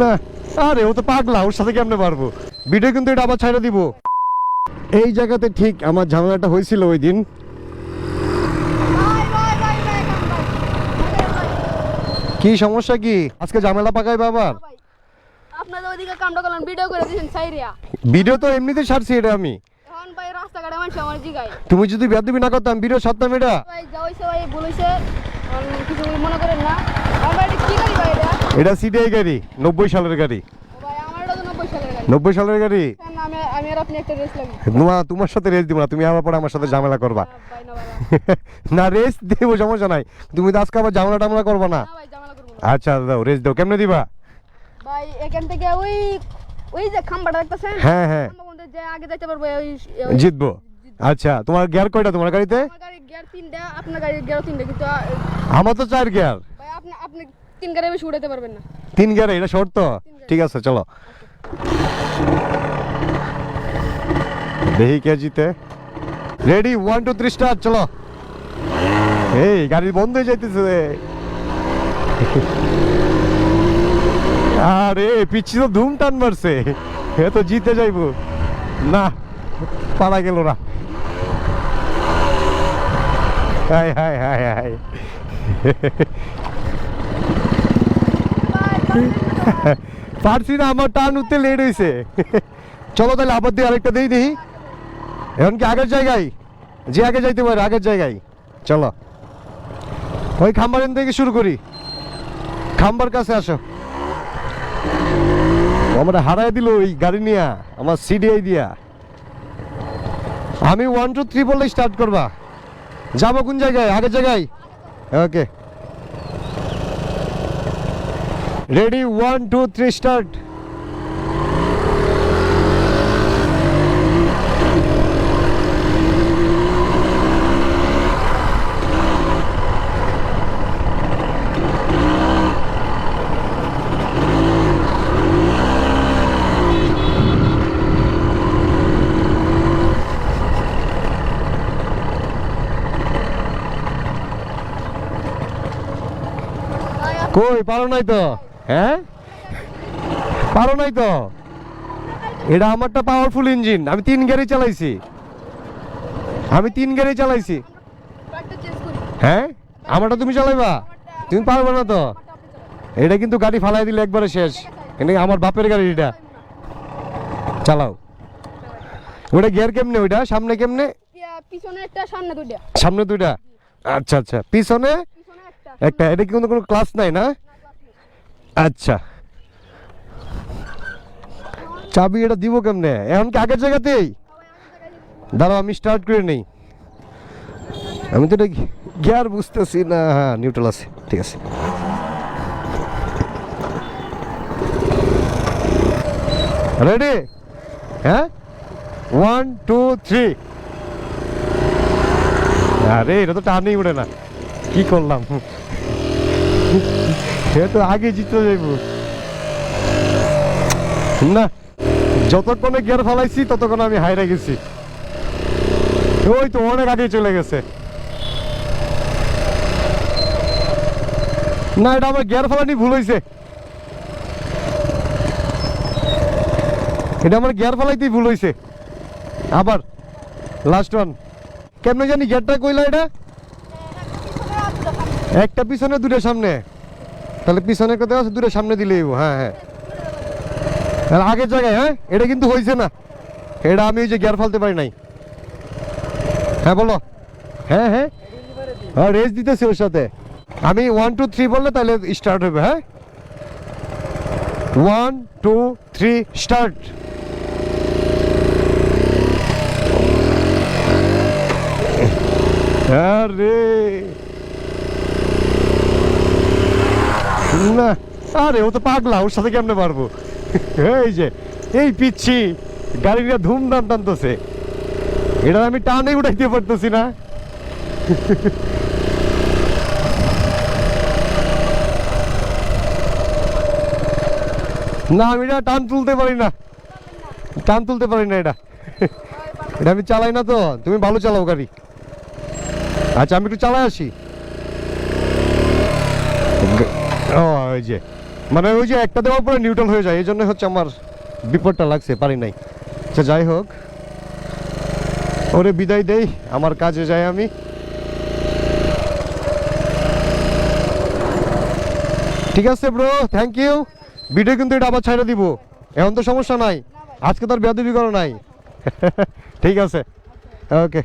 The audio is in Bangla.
না আরে ও তো পাগলা, ওর সাথে কেমনে পারবো? ভিডিও কিন্তু এটা আবার ছাইড়া দিব। এই জায়গাতে ঠিক আমার ঝামেলাটা হয়েছিল ওই দিন। কি সমস্যা কি আজকে ঝামেলা পাকাইবে আবার? আপনাদের ওইদিকে কামটা করলেন, ভিডিও করে দিয়েছেন সাইরিয়া। ভিডিও তো এমনিতে ছাড়ছি এটা আমি। এখন ভাই রাস্তাঘাটে মানুষ আমার জিগায় তুমি যদি বেয়াদবি না করতাম ভিডিও ছাড়তাম এটা? ভাই যা হইছে ভাই ভুল হইছে, কিছু মনে করেন না। আমার ভাই এটা কি গাড়ি ভাই এটা? এটা সিডিআই গাড়ি, 90 সালের গাড়ি। ও ভাই আমার এটা তো 90 সালের গাড়ি। 90 সালের গাড়ি? আমি আর আপনি একটা রেস লাগি। তোমার সাথে রেস দিব না, তুমি আবার পরে আমার সাথে ঝামেলা করবা। ভাই না বাবা। না রেস দেব, সমস্যা নাই। তুমি তো আজকে আবার ঝামেলা টামেলা করবা না। না ভাই ঝামেলা করব না। আচ্ছা দাও, রেস দাও। কেমনে দিবা? ভাই এখান থেকে ওই যে খাম্বাটা দেখতেছেন, হ্যাঁ হ্যাঁ, খাম্বার মধ্যে যে আগে যাইতে পারবো জিতবো। আচ্ছা তোমার গিয়ার কয়টা তোমার গাড়িতে? আমার গাড়ির গিয়ার 3টা, আপনার গাড়ির গিয়ার 3টা, কিন্তু আমার তো 4 গিয়ার। ভাই আপনি 3 গাড়ি বেশি উঠাতে পারবেন না। 3 গিয়ারে এটা শর্ত? ঠিক আছে চলো দেখি কে জিতে। রেডি 1 2 3 স্টার্ট, চলো। এই গাড়ি বন্ধ হয়ে যাইতেছে। আরে পিচ্ছি তো ধুম টান মারছে, এ তো জিতে যাইবো না, পালা গেল না। হাই হাই হাই হাই, পারছি না, আমার টান উঠতে লেট হয়েছে। চলো তাহলে আবার দিয়ে আরেকটা দিই দেখি। এখন কি আগের জায়গায়? যে আগে যাইতে পারে আগের জায়গায় চলো। ওই খাম্বার থেকে শুরু করি, খাম্বার কাছে আসো। আমরা হারাই দিল ওই গাড়ি নিয়া, আমার সিডিআই দিয়া। আমি 1 2 3 বললে স্টার্ট করবা। যাবো কোন জায়গায়? আগের জায়গায়? Okay ready 1 2 3 start. কই পারো নাই তো? হ্যাঁ পারো নাই তো? এটা আমারটা পাওয়ারফুল ইঞ্জিন, আমি 3 গাড়ি চালাইছি। ট্রাকটা চেঞ্জ করি। হ্যাঁ আমারটা তুমি চালাইবা? তুমি পারবে না তো? এটা কিন্তু গাড়ি ফালাই দিলে একবারে শেষ। এটা আমার বাপের গাড়ি, এটা চালাও। ওটা গিয়ার কেমনে? ওইটা সামনে কেমনে? পিছনে একটা, সামনে দুইটা। সামনে দুইটা? আচ্ছা আচ্ছা, পিছনে পিছনে একটা। একটা। এটা কি কোনো ক্লাস নাই না? আচ্ছা চাবি এটা দিব কেমনে? এখন কি আগের জায়গাতেই? দাঁড়াও আমি স্টার্ট করে নেই। আমি তো এটা গিয়ার বুঝতেছি না। হ্যাঁ নিউট্রাল আছে, ঠিক আছে। রেডি? হ্যাঁ 1 2 3। আরে এটা তো টানেই উঠে না, কি করলাম? সে তো আগে জিতে যাইব না। যতক্ষণে গিয়ার ফালাইছি ততক্ষণ আমি হাইরা গেছি। ওই তো অনেক আগে চলে গেছে। না এটা আমার গিয়ার ফালানি ভুল হয়েছে, এটা আমার গিয়ার ফালাইতেই ভুল হয়েছে। আবার লাস্ট ওয়ান। কেমনে জানি গিয়ারটা কইলা? এটা একটা পিছনে দুটো সামনে, তাহলে পিছনে কোথায় আছে? দুটো সামনে দিলেই। হ্যাঁ হ্যাঁ আগের জায়গায়। হ্যাঁ এটা কিন্তু হয়েছে না, এটা আমি ওই যে গিয়ার ফালতে পারি নাই। হ্যাঁ বলো। হ্যাঁ হ্যাঁ হ্যাঁ রেস দিতেছি ওর সাথে। আমি 1 2 3 বললে তাহলে স্টার্ট হবে। হ্যাঁ 1 2 3 স্টার্ট। আরে না আরে ও তো পাগলা, ওর সাথে কেমনে পারবো? এই যে এই পিচ্ছি গাড়িটা ধুমধাম টানতেছে, এটা আমি টানে উঠাইতে পারতেছি না। না আমি এটা টান তুলতে পারি না, এটা এটা আমি চালাই না তো। তুমি ভালো চালাও গাড়ি। আচ্ছা আমি একটু চালাই আসি। ও ওই যে মানে ওই যে একটা দেওয়ার পরে নিউট্রাল হয়ে যায়, এই জন্য হচ্ছে আমার বিপদটা লাগছে, পারি নাই। আচ্ছা যাই হোক, ওরে বিদায় দেই, আমার কাজে যাই আমি। ঠিক আছে ব্রো, থ্যাংক ইউ। ভিডিও কিন্তু এটা আবার ছাইড়া দিব, এখন তো সমস্যা নাই, আজকে তো আর বেয়াদবি করো নাই। ঠিক আছে, ওকে।